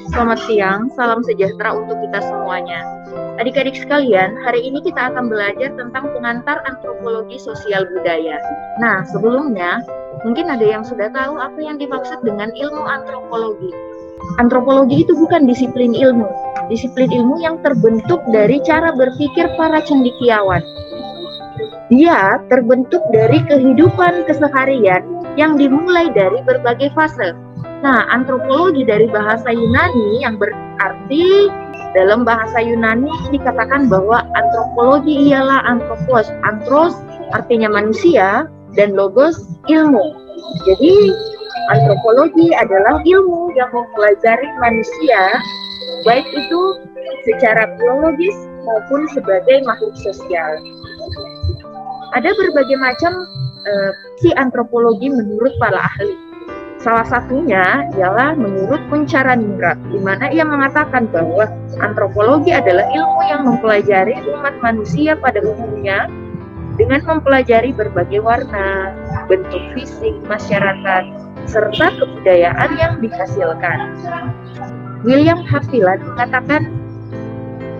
Selamat siang, salam sejahtera untuk kita semuanya. Adik-adik sekalian, hari ini kita akan belajar tentang pengantar antropologi sosial budaya. Nah, sebelumnya, mungkin ada yang sudah tahu apa yang dimaksud dengan ilmu antropologi. Antropologi itu bukan disiplin ilmu yang terbentuk dari cara berpikir para cendekiawan. Dia terbentuk dari kehidupan keseharian yang dimulai dari berbagai fase. Nah, antropologi dari bahasa Yunani yang berarti dalam bahasa Yunani dikatakan bahwa antropologi ialah anthropos. Anthros artinya manusia dan logos ilmu. Jadi antropologi adalah ilmu yang mempelajari manusia baik itu secara biologis maupun sebagai makhluk sosial. Ada berbagai macam antropologi menurut para ahli. Salah satunya ialah menurut Puncaraningrat, di mana ia mengatakan bahwa antropologi adalah ilmu yang mempelajari umat manusia pada umumnya dengan mempelajari berbagai warna, bentuk fisik masyarakat, serta kebudayaan yang dihasilkan. William Haviland mengatakan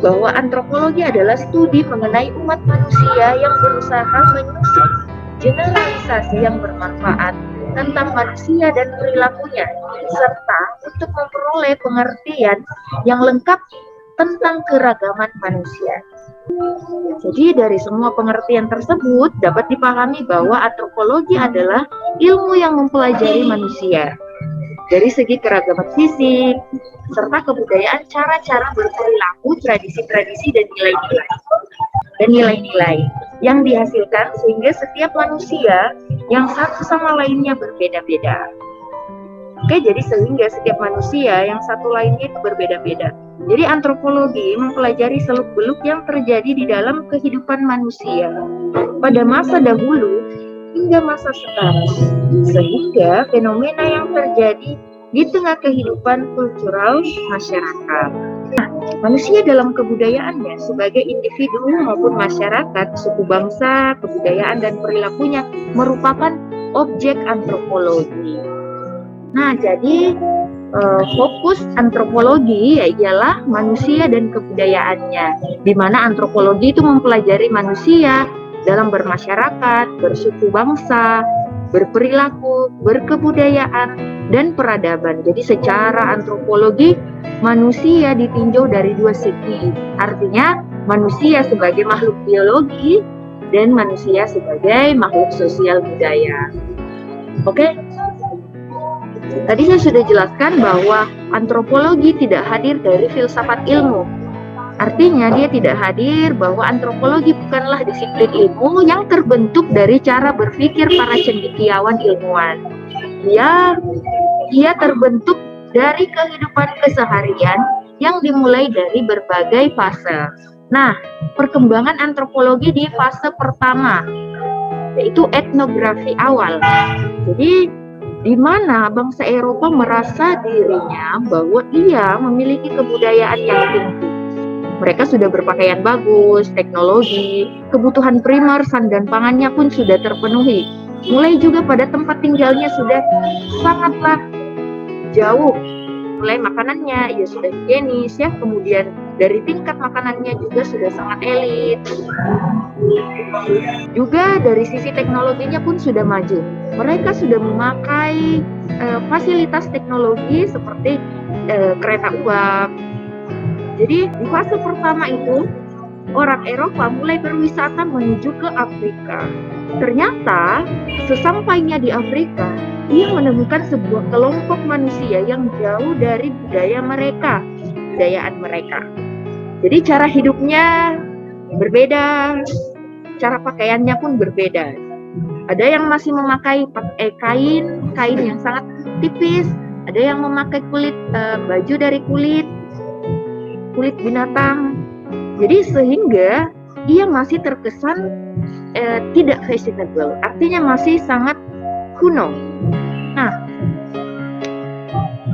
bahwa antropologi adalah studi mengenai umat manusia yang berusaha menyusun generalisasi yang bermanfaat tentang manusia dan perilakunya, serta untuk memperoleh pengertian yang lengkap tentang keragaman manusia. Jadi dari semua pengertian tersebut dapat dipahami bahwa antropologi adalah ilmu yang mempelajari manusia dari segi keragaman fisik, serta kebudayaan, cara-cara berperilaku, tradisi-tradisi, dan nilai-nilai yang dihasilkan sehingga setiap manusia yang satu sama lainnya berbeda-beda. Oke, jadi sehingga setiap manusia yang satu lainnya itu berbeda-beda. Jadi antropologi mempelajari seluk-beluk yang terjadi di dalam kehidupan manusia pada masa dahulu hingga masa sekarang, sehingga fenomena yang terjadi di tengah kehidupan kultural masyarakat. Nah, manusia dalam kebudayaannya sebagai individu maupun masyarakat, suku bangsa, kebudayaan dan perilakunya merupakan objek antropologi. Nah, jadi fokus antropologi ialah manusia dan kebudayaannya, di mana antropologi itu mempelajari manusia dalam bermasyarakat, bersuku bangsa, berperilaku, berkebudayaan, dan peradaban. Jadi secara antropologi, manusia ditinjau dari dua segi. Artinya, manusia sebagai makhluk biologi dan manusia sebagai makhluk sosial budaya. Oke? Tadi saya sudah jelaskan bahwa antropologi tidak hadir dari filsafat ilmu. Artinya dia tidak hadir bahwa antropologi bukanlah disiplin ilmu yang terbentuk dari cara berpikir para cendekiawan ilmuwan. Ia terbentuk dari kehidupan keseharian yang dimulai dari berbagai fase. Nah, perkembangan antropologi di fase pertama, yaitu etnografi awal. Jadi, di mana bangsa Eropa merasa dirinya bahwa ia memiliki kebudayaan yang tinggi. Mereka sudah berpakaian bagus, teknologi, kebutuhan primer, dan pangannya pun sudah terpenuhi. Mulai juga pada tempat tinggalnya sudah sangatlah jauh. Mulai makanannya ya sudah higienis ya, kemudian dari tingkat makanannya juga sudah sangat elit. Juga dari sisi teknologinya pun sudah maju. Mereka sudah memakai fasilitas teknologi seperti kereta uap. Jadi di fase pertama itu orang Eropa mulai berwisata menuju ke Afrika. Ternyata sesampainya di Afrika, ia menemukan sebuah kelompok manusia yang jauh dari kebudayaan mereka. Jadi cara hidupnya berbeda, cara pakaiannya pun berbeda. Ada yang masih memakai kain yang sangat tipis, ada yang memakai baju dari kulit binatang. Jadi sehingga ia masih terkesan tidak fashionable, artinya masih sangat kuno. Nah,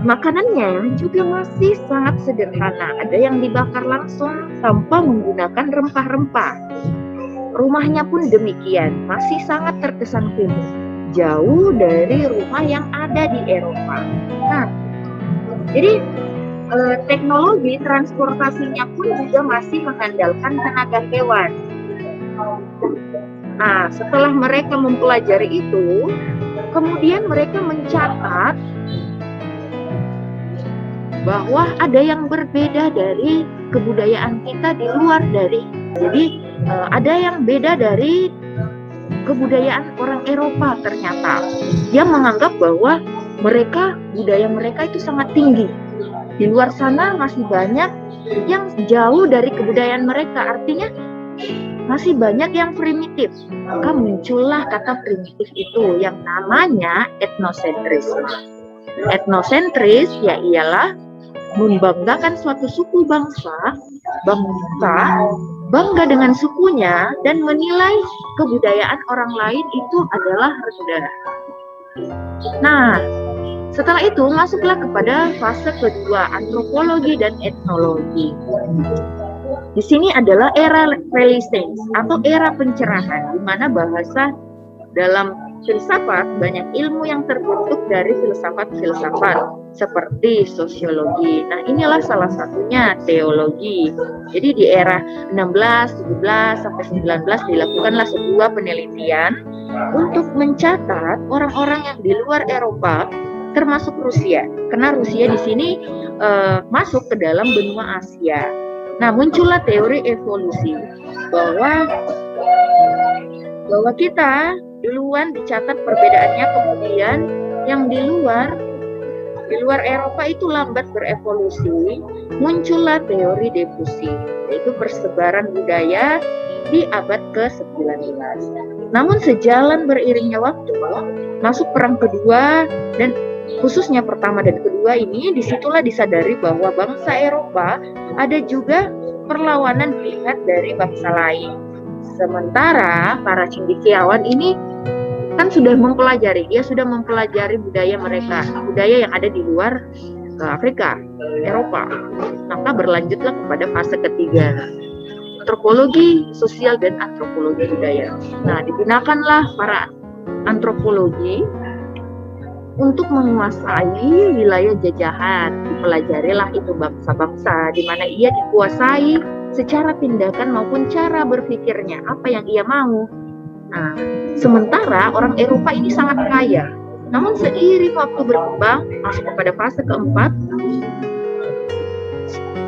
makanannya juga masih sangat sederhana. Ada yang dibakar langsung tanpa menggunakan rempah-rempah. Rumahnya pun demikian, masih sangat terkesan kumuh, jauh dari rumah yang ada di Eropa. Nah, jadi teknologi transportasinya pun juga masih mengandalkan tenaga hewan. Nah, setelah mereka mempelajari itu, kemudian mereka mencatat bahwa ada yang berbeda dari kebudayaan kita di luar dari. Jadi ada yang beda dari kebudayaan orang Eropa ternyata. Dia menganggap bahwa budaya mereka itu sangat tinggi. Di luar sana masih banyak yang jauh dari kebudayaan mereka. Artinya masih banyak yang primitif. Maka muncullah kata primitif itu yang namanya etnosentris. Etnosentris ya ialah membanggakan suatu suku bangsa bangga dengan sukunya dan menilai kebudayaan orang lain itu adalah rendah. Nah, setelah itu masuklah kepada fase kedua, antropologi dan etnologi. Di sini adalah era Renaissance atau era pencerahan, di mana bahasa dalam filsafat banyak ilmu yang terbentuk dari filsafat-filsafat seperti sosiologi. Nah, inilah salah satunya teologi. Jadi di era 16, 17 sampai 19 dilakukanlah sebuah penelitian untuk mencatat orang-orang yang di luar Eropa termasuk Rusia. Karena Rusia di sini masuk ke dalam benua Asia. Nah, muncullah teori evolusi bahwa kita duluan dicatat perbedaannya, kemudian yang di luar Eropa itu lambat berevolusi, muncullah teori diffusi, yaitu persebaran budaya di abad ke-19. Namun sejalan beriringnya waktu, masuk perang kedua dan khususnya pertama dan kedua ini, disitulah disadari bahwa bangsa Eropa ada juga perlawanan dilihat dari bangsa lain. Sementara para cendekiawan ini kan sudah mempelajari budaya mereka, budaya yang ada di luar Afrika, Eropa. Maka berlanjutlah kepada fase ketiga, antropologi sosial dan antropologi budaya. Nah, digunakanlah para antropologi untuk menguasai wilayah jajahan. Dipelajarilah itu bangsa-bangsa di mana ia dikuasai secara tindakan maupun cara berpikirnya, apa yang ia mau. Nah, sementara orang Eropa ini sangat kaya. Namun seiring waktu berkembang, masuk kepada fase keempat,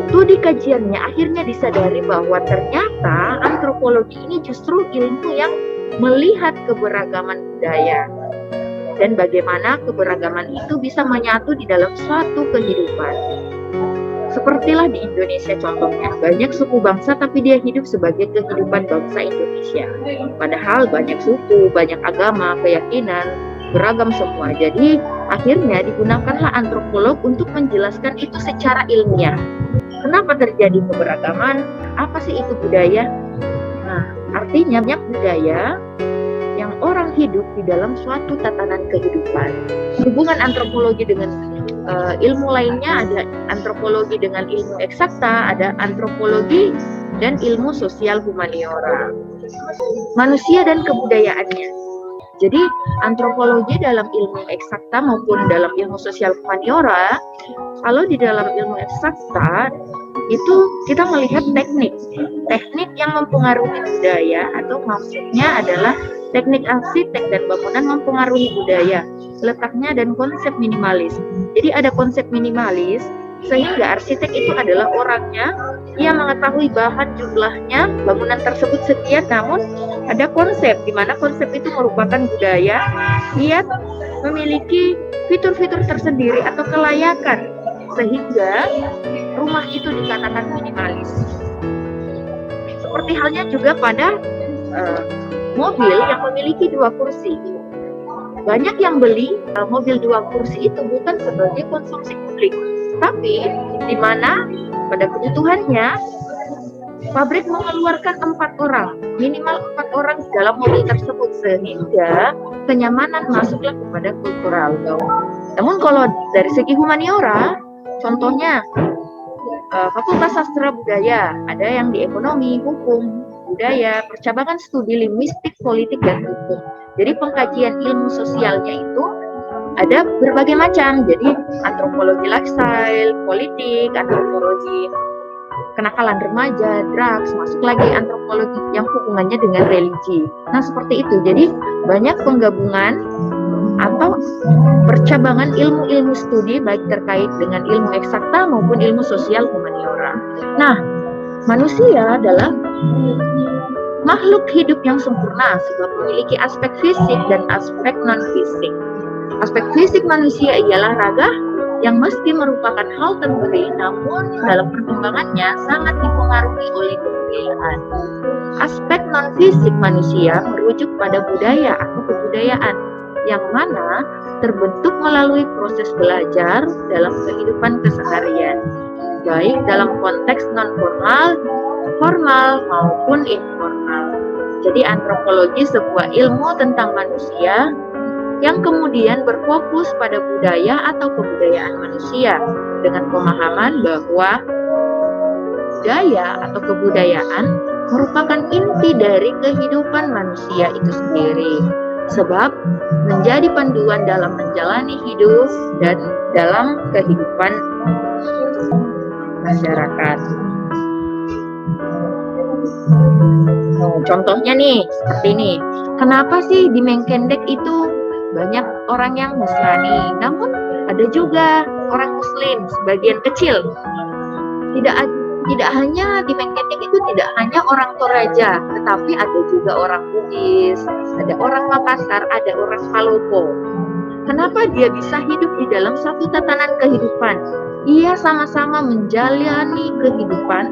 studi kajiannya akhirnya disadari bahwa ternyata antropologi ini justru ilmu yang melihat keberagaman budaya dan bagaimana keberagaman itu bisa menyatu di dalam suatu kehidupan. Sepertilah di Indonesia contohnya, banyak suku bangsa tapi dia hidup sebagai kehidupan bangsa Indonesia. Padahal banyak suku, banyak agama, keyakinan, beragam semua. Jadi akhirnya digunakanlah antropolog untuk menjelaskan itu secara ilmiah. Kenapa terjadi keberagaman? Apa sih itu budaya? Nah, artinya banyak budaya yang orang hidup di dalam suatu tatanan kehidupan. Hubungan antropologi dengan ilmu lainnya, ada antropologi dengan ilmu eksakta, ada antropologi dan ilmu sosial humaniora. Manusia dan kebudayaannya. Jadi antropologi dalam ilmu eksakta maupun dalam ilmu sosial humaniora, kalau di dalam ilmu eksakta itu kita melihat teknik yang mempengaruhi budaya, atau maksudnya adalah teknik arsitek dan bangunan mempengaruhi budaya, letaknya dan konsep minimalis. Jadi ada konsep minimalis sehingga arsitek itu adalah orangnya, ia mengetahui bahan jumlahnya, bangunan tersebut sekian, namun ada konsep di mana konsep itu merupakan budaya, dia memiliki fitur-fitur tersendiri atau kelayakan sehingga rumah itu dikatakan minimalis. Seperti halnya juga pada mobil yang memiliki 2 kursi. Banyak yang beli mobil 2 kursi itu bukan sebagai konsumsi publik, tapi di mana pada kebutuhannya pabrik mengeluarkan 4 orang, minimal 4 orang dalam mobil tersebut, sehingga kenyamanan masuklah kepada kultural. Namun kalau dari segi humaniora, contohnya Fakultas Sastra Budaya, ada yang di ekonomi, hukum, budaya, percabangan studi linguistik, politik, dan hukum. Jadi pengkajian ilmu sosialnya itu ada berbagai macam. Jadi antropologi lifestyle, politik, antropologi kenakalan remaja, drugs, masuk lagi antropologi yang hubungannya dengan religi. Nah, seperti itu. Jadi banyak penggabungan atau percabangan ilmu-ilmu studi baik terkait dengan ilmu eksakta maupun ilmu sosial humaniora. Nah, manusia adalah makhluk hidup yang sempurna sebab memiliki aspek fisik dan aspek non-fisik. Aspek fisik manusia ialah raga yang mesti merupakan hal temporary, namun dalam perkembangannya sangat dipengaruhi oleh kebudayaan. Aspek non-fisik manusia merujuk pada budaya atau kebudayaan, yang mana terbentuk melalui proses belajar dalam kehidupan keseharian, baik dalam konteks non-formal, formal, maupun informal. Jadi antropologi sebuah ilmu tentang manusia yang kemudian berfokus pada budaya atau kebudayaan manusia dengan pemahaman bahwa budaya atau kebudayaan merupakan inti dari kehidupan manusia itu sendiri, sebab menjadi panduan dalam menjalani hidup dan dalam kehidupan masyarakat. Contohnya nih, seperti ini. Kenapa sih di Mengkendek itu banyak orang yang Nasrani, namun ada juga orang Muslim sebagian kecil. Tidak hanya di Mengkendek itu tidak hanya orang Toraja, tetapi ada juga orang Bugis, ada orang Makassar, ada orang Palopo. Kenapa dia bisa hidup di dalam satu tatanan kehidupan? Ia sama-sama menjalani kehidupan,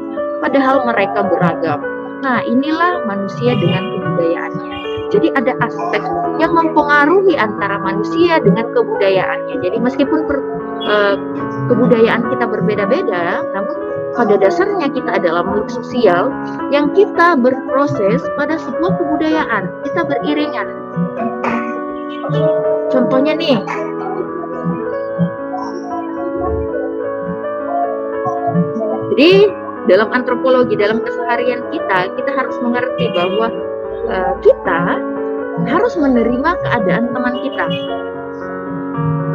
padahal mereka beragam. Nah, inilah manusia dengan kebudayaannya. Jadi ada aspek yang mempengaruhi antara manusia dengan kebudayaannya. Jadi meskipun kebudayaan kita berbeda-beda, namun pada dasarnya kita adalah makhluk sosial yang kita berproses pada sebuah kebudayaan. Kita beriringan. Contohnya nih, jadi dalam antropologi, dalam keseharian kita harus mengerti bahwa kita harus menerima keadaan teman kita,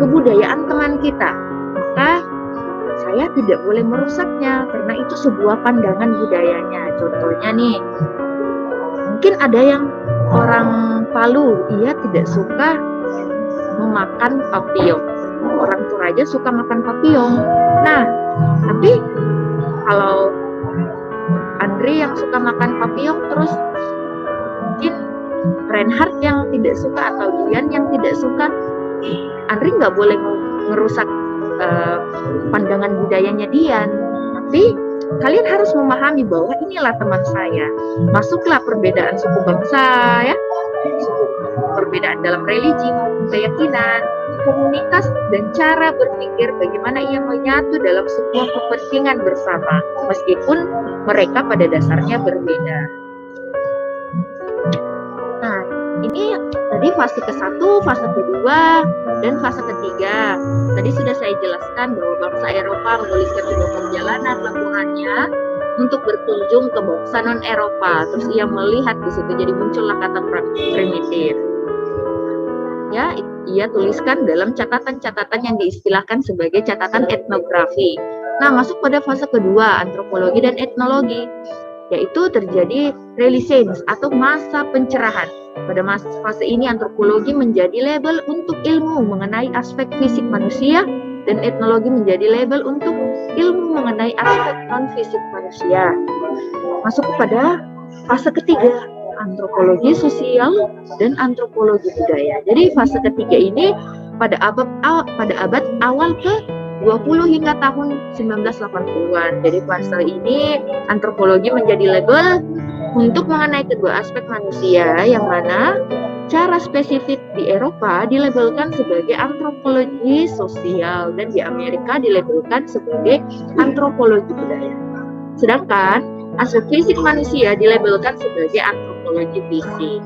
kebudayaan teman kita. Maka saya tidak boleh merusaknya karena itu sebuah pandangan budayanya. Contohnya nih, mungkin ada yang orang Palu, ia tidak suka memakan papillon. Orang Toraja suka makan papillon. Nah, tapi kalau Andre yang suka makan papillon, terus mungkin Reinhard yang tidak suka atau Dian yang tidak suka, Andre nggak boleh merusak pandangan budayanya Dian. Tapi kalian harus memahami bahwa inilah teman saya. Masuklah perbedaan suku bangsa, ya, perbedaan dalam religi, keyakinan, komunitas, dan cara berpikir bagaimana ia menyatu dalam sebuah kepentingan bersama, meskipun mereka pada dasarnya berbeda. Nah, ini tadi fase ke-1, fase ke-2, dan fase ke-3. Tadi sudah saya jelaskan bahwa bangsa Eropa menuliskan sebuah perjalanan laporannya untuk berkunjung ke bangsa non-Eropa. Terus ia melihat di situ, jadi muncullah kata primitif. Ya, ia tuliskan dalam catatan-catatan yang diistilahkan sebagai catatan etnografi. Nah, masuk pada fase kedua, antropologi dan etnologi, yaitu terjadi Renaissance atau masa pencerahan. Pada fase ini antropologi menjadi label untuk ilmu mengenai aspek fisik manusia dan etnologi menjadi label untuk ilmu mengenai aspek non-fisik manusia. Masuk kepada fase ketiga, antropologi sosial dan antropologi budaya. Jadi fase ketiga ini pada abad awal ke-20 hingga tahun 1980-an. Jadi fase ini antropologi menjadi label untuk mengenai kedua aspek manusia, yang mana cara spesifik di Eropa dilabelkan sebagai antropologi sosial dan di Amerika dilabelkan sebagai antropologi budaya. Sedangkan aspek fisik manusia dilabelkan sebagai antropologi fisik.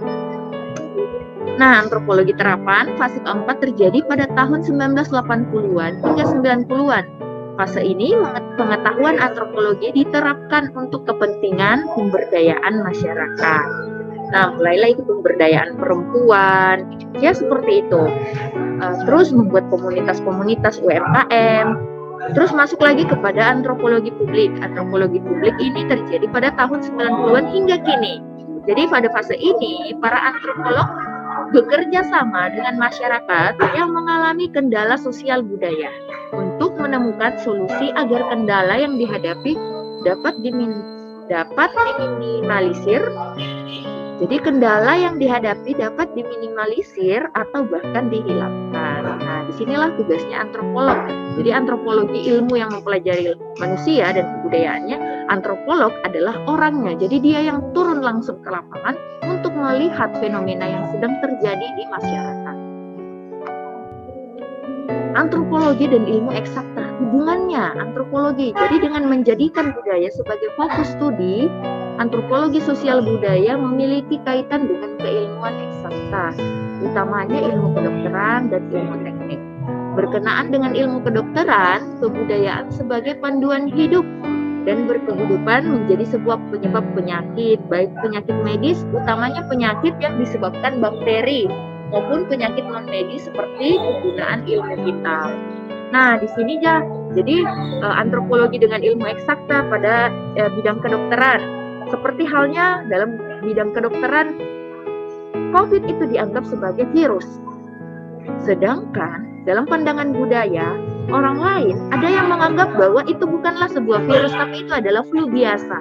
Nah, antropologi terapan fase keempat terjadi pada tahun 1980-an hingga 90-an. Fase ini pengetahuan antropologi diterapkan untuk kepentingan pemberdayaan masyarakat. Nah, mulailah itu pemberdayaan perempuan, ya seperti itu. terus membuat komunitas-komunitas UMKM, terus masuk lagi kepada antropologi publik. Antropologi publik ini terjadi pada tahun 90-an hingga kini. Jadi pada fase ini, para antropolog bekerja sama dengan masyarakat yang mengalami kendala sosial budaya untuk menemukan solusi agar kendala yang dihadapi dapat diminimalisir. Jadi kendala yang dihadapi dapat diminimalisir atau bahkan dihilangkan. Nah, disinilah tugasnya antropolog. Jadi antropologi ilmu yang mempelajari manusia dan kebudayaannya, antropolog adalah orangnya. Jadi dia yang turun langsung ke lapangan untuk melihat fenomena yang sedang terjadi di masyarakat. Antropologi dan ilmu eksakta, hubungannya antropologi. Jadi dengan menjadikan budaya sebagai fokus studi, antropologi sosial budaya memiliki kaitan dengan keilmuan eksakta, utamanya ilmu kedokteran dan ilmu teknik. Berkenaan dengan ilmu kedokteran, kebudayaan sebagai panduan hidup dan berkehidupan menjadi sebuah penyebab penyakit, baik penyakit medis, utamanya penyakit yang disebabkan bakteri, maupun penyakit non-medis seperti penggunaan ilmu hitam. Nah, di sini ya, jadi antropologi dengan ilmu eksakta pada bidang kedokteran. Seperti halnya dalam bidang kedokteran, COVID itu dianggap sebagai virus. Sedangkan dalam pandangan budaya, orang lain ada yang menganggap bahwa itu bukanlah sebuah virus, tapi itu adalah flu biasa.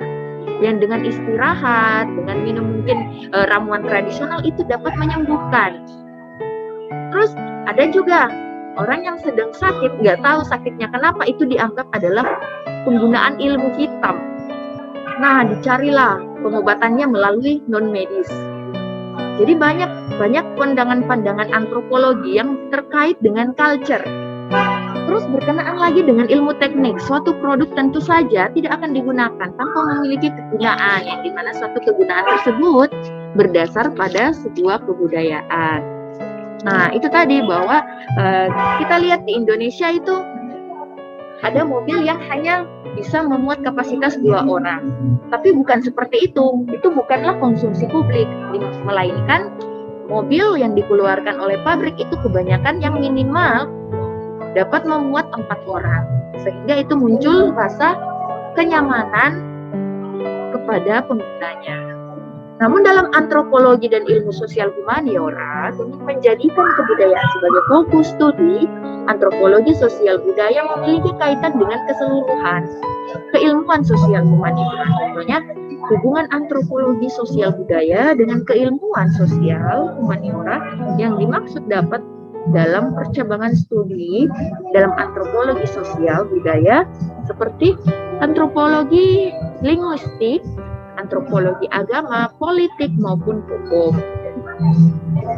Yang dengan istirahat, dengan minum mungkin ramuan tradisional itu dapat menyembuhkan. Terus ada juga orang yang sedang sakit, nggak tahu sakitnya kenapa, itu dianggap adalah penggunaan ilmu hitam. Nah, dicarilah pengobatannya melalui non-medis. Jadi banyak pandangan-pandangan antropologi yang terkait dengan culture. Terus berkenaan lagi dengan ilmu teknik, suatu produk tentu saja tidak akan digunakan tanpa memiliki kegunaan, yang dimana suatu kegunaan tersebut berdasar pada sebuah kebudayaan. Nah, itu tadi bahwa kita lihat di Indonesia itu ada mobil yang hanya bisa memuat kapasitas 2 orang. Tapi bukan seperti itu. Itu bukanlah konsumsi publik, melainkan mobil yang dikeluarkan oleh pabrik itu kebanyakan yang minimal dapat memuat 4 orang. Sehingga itu muncul rasa kenyamanan kepada penggunanya. Namun dalam antropologi dan ilmu sosial humaniora, demi menjadikan kebudayaan sebagai fokus studi, antropologi sosial budaya memiliki kaitan dengan keseluruhan keilmuan sosial humaniora. Contohnya, hubungan antropologi sosial budaya dengan keilmuan sosial humaniora yang dimaksud dapat dalam percabangan studi dalam antropologi sosial budaya seperti antropologi linguistik, antropologi agama, politik maupun hukum.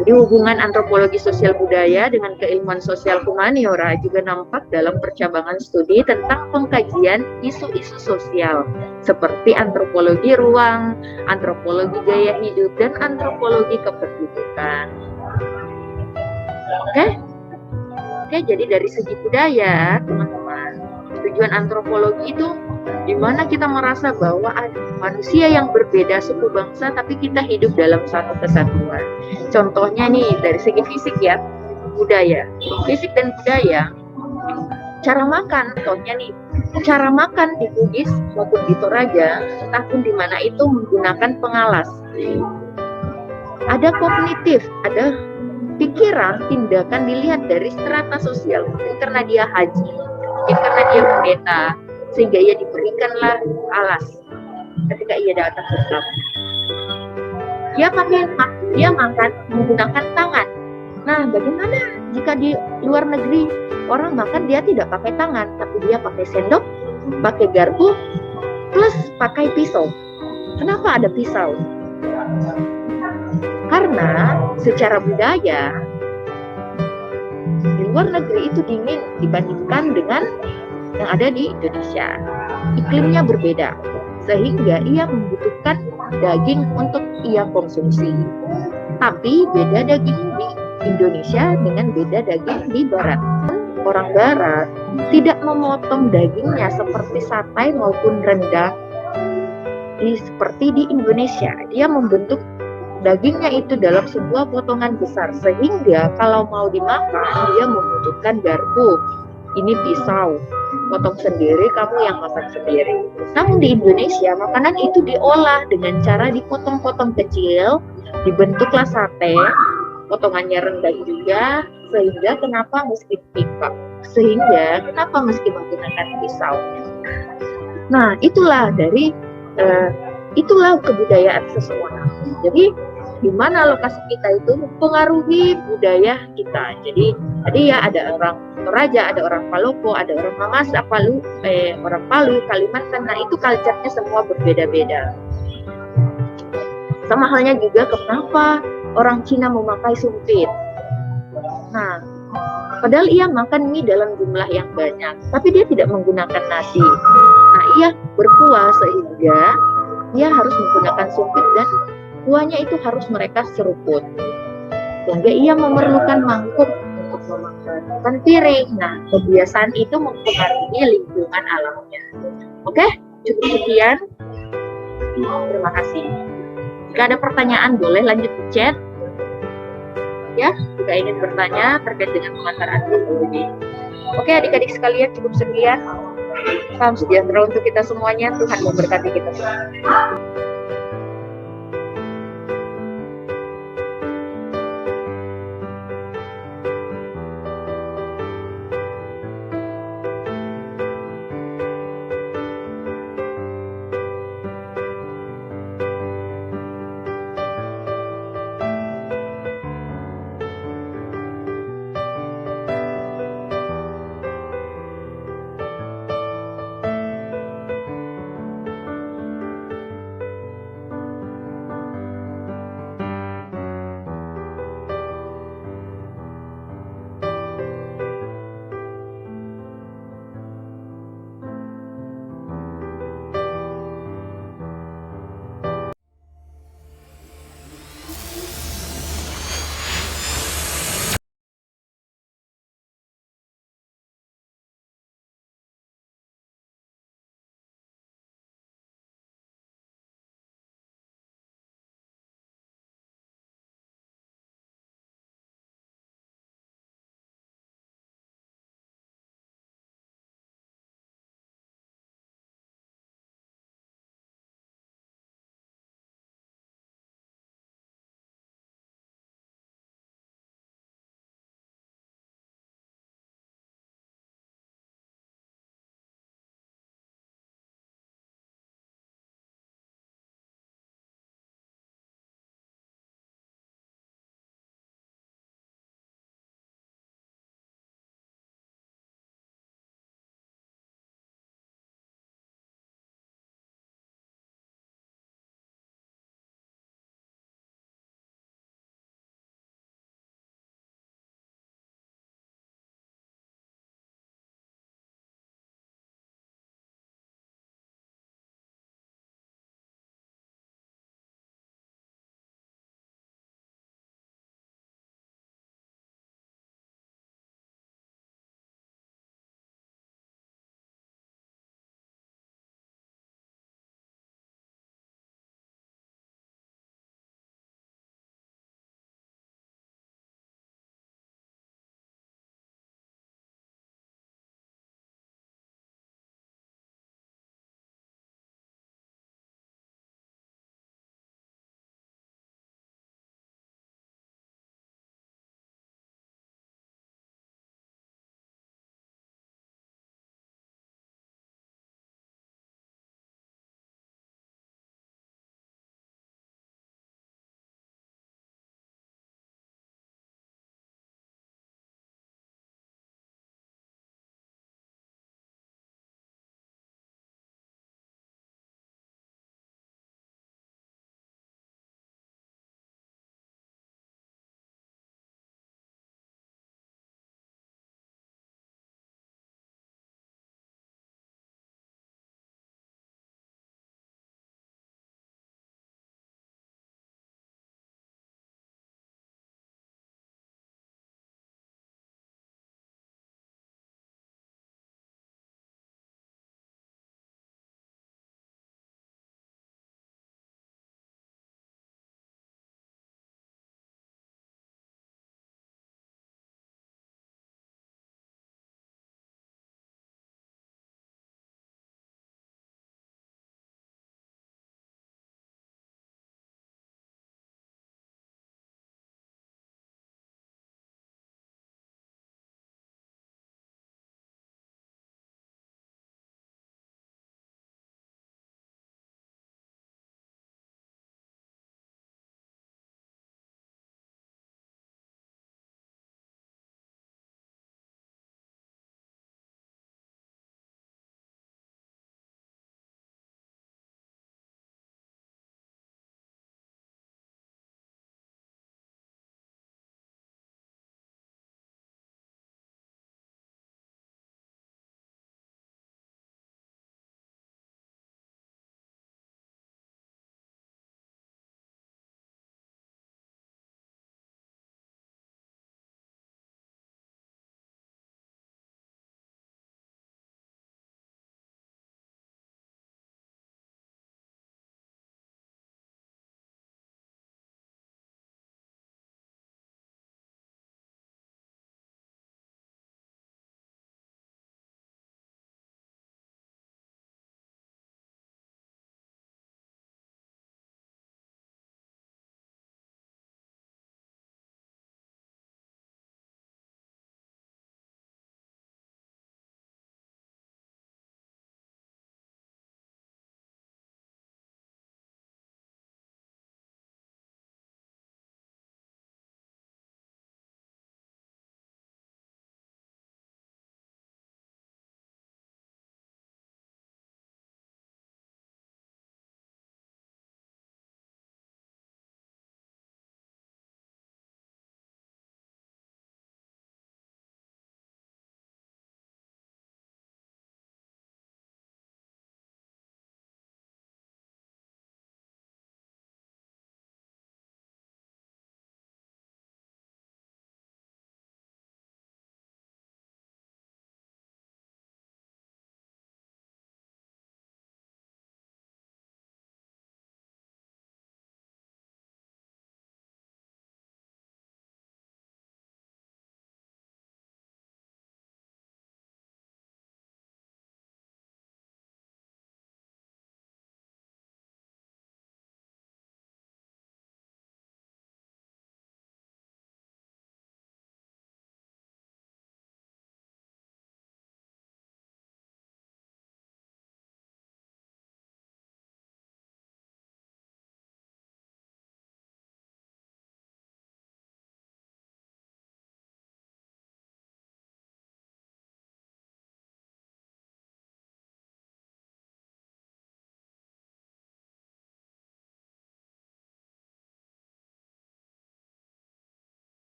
Jadi hubungan antropologi sosial budaya dengan keilmuan sosial humaniora juga nampak dalam percabangan studi tentang pengkajian isu-isu sosial seperti antropologi ruang, antropologi gaya hidup, dan antropologi kependudukan. Oke, jadi dari segi budaya, teman-teman, tujuan antropologi itu di mana kita merasa bahwa ada manusia yang berbeda suku bangsa tapi kita hidup dalam satu kesatuan. Contohnya nih dari segi fisik ya, budaya, fisik dan budaya. Cara makan, contohnya nih, cara makan di Bugis maupun di Toraja, entahpun di mana itu menggunakan pengalas. Ada kognitif, ada pikiran, tindakan dilihat dari strata sosial, mungkin karena dia haji, mungkin karena dia pendeta, sehingga ia diberikanlah alas ketika ia datang ke Islam. Dia makan menggunakan tangan. Nah, bagaimana jika di luar negeri orang makan dia tidak pakai tangan, tapi dia pakai sendok, pakai garpu, plus pakai pisau. Kenapa ada pisau? Karena secara budaya di luar negeri itu dingin dibandingkan dengan yang ada di Indonesia. Iklimnya berbeda, sehingga ia membutuhkan daging untuk ia konsumsi. Tapi beda daging di Indonesia dengan beda daging di Barat. Orang Barat tidak memotong dagingnya seperti sate maupun rendang seperti di Indonesia. Dia membentuk dagingnya itu dalam sebuah potongan besar, sehingga kalau mau dimakan dia membutuhkan garpu. Ini pisau, potong sendiri, kamu yang makan sendiri. Namun di Indonesia makanan itu diolah dengan cara dipotong-potong kecil, dibentuklah sate, potongannya rendah juga, sehingga kenapa mesti menggunakan pisau. Nah, itulah kebudayaan seseorang. Jadi di mana lokasi kita itu mempengaruhi budaya kita. Jadi tadi ya ada orang Toraja, ada orang Palopo, ada orang Mamasa, orang Palu, Kalimantan. Nah, itu culture-nya semua berbeda-beda. Sama halnya juga kenapa orang Cina memakai sumpit. Nah, padahal ia makan mie dalam jumlah yang banyak, tapi dia tidak menggunakan nasi. Nah, ia berkuah sehingga ia harus menggunakan sumpit dan kuahnya itu harus mereka seruput. Sehingga ia memerlukan mangkuk untuk memakan piring. Nah, kebiasaan itu mempengaruhi lingkungan alamnya. Oke, cukup sekian. Terima kasih. Jika ada pertanyaan boleh lanjut di chat. Ya, jika ingin bertanya terkait dengan pengantar antropologi. Oke, adik-adik sekalian, cukup sekian. Salam sejahtera untuk kita semuanya. Tuhan memberkati kita semua.